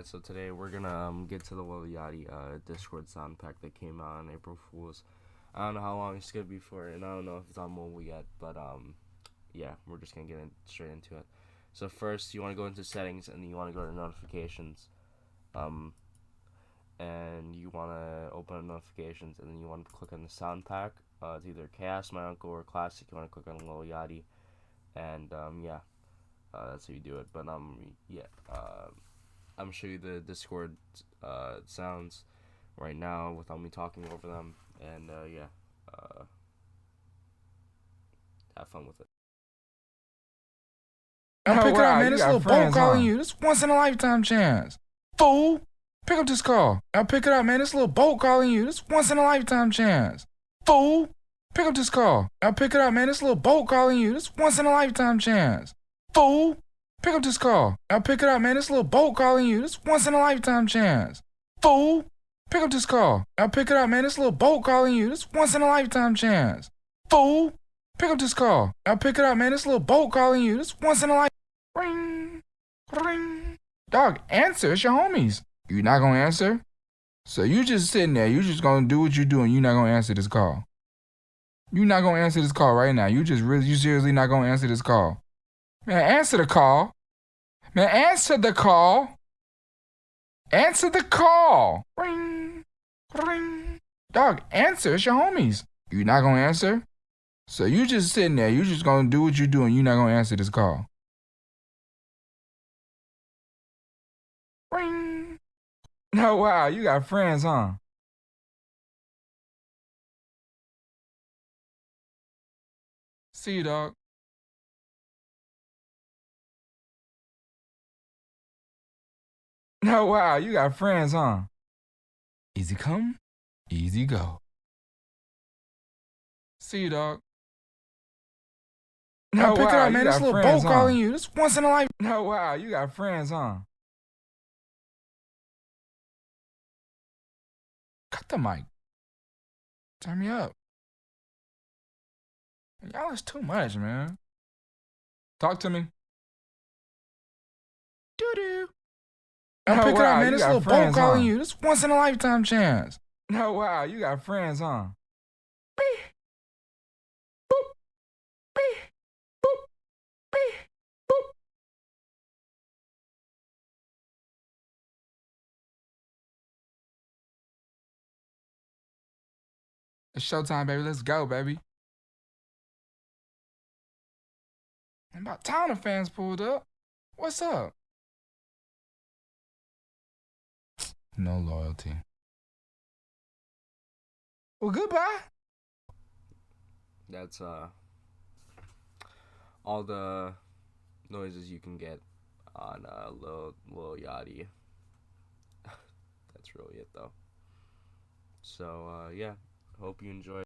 So today we're gonna get to the Yachty Discord sound pack that came out on April Fools. I don't know how long it's gonna be for, and I don't know if it's on mobile yet, but yeah, we're just gonna get straight into it. So first, you want to go into settings, and then you want to go to notifications, and you want to open up notifications, and then you want to click on the sound pack. It's either Chaos, My Uncle, or Classic. You want to click on Lil Yachty, and yeah, that's how you do it. But yeah, I'm gonna show you the Discord sounds right now without me talking over them, and yeah, have fun with it. Now pick it up, man. This little boat calling you. This once in a lifetime chance. Fool, pick up this call. Now pick it up, man. This little boat calling you. This once in a lifetime chance. Fool, pick up this call. Now pick it up, man. This little boat calling you. This once in a lifetime chance. Fool, pick up this call. Now pick it up, man. This little boat calling you. This once in a lifetime chance. Fool, pick up this call. Now pick it up, man. This little boat calling you. This once in a lifetime chance. Fool, pick up this call. Now pick it up, man. This little boat calling you. This once in a lifetime. Ring, ring. Dog, answer. It's your homies. You not gonna answer? So you just sitting there. You just gonna do what you doing. You not gonna answer this call. You not gonna answer this call right now. You seriously not gonna answer this call. Man, answer the call. Man, answer the call. Answer the call. Ring, ring. Dog, answer. It's your homies. You not gonna answer? So you just sitting there. You just gonna do what you doing. You not gonna answer this call. Ring. No, wow, you got friends, huh? See you, dog. No, wow, you got friends, huh? Easy come, easy go. See you, dog. No, pick it up, man. This little boat calling you. This once in a life. No, wow, you got friends, huh? Cut the mic. Turn me up. Y'all is too much, man. Talk to me. Doo-doo. Now pick it up, man. This little boat calling you. This once in a lifetime chance. No, wow, you got friends, huh? Beep. Boop. Beep. Boop. Beep. Boop. It's showtime, baby. Let's go, baby. And about time the fans pulled up. What's up? No loyalty. Well, goodbye. That's all the noises you can get on Lil Yachty. That's really it though. So yeah, hope you enjoy.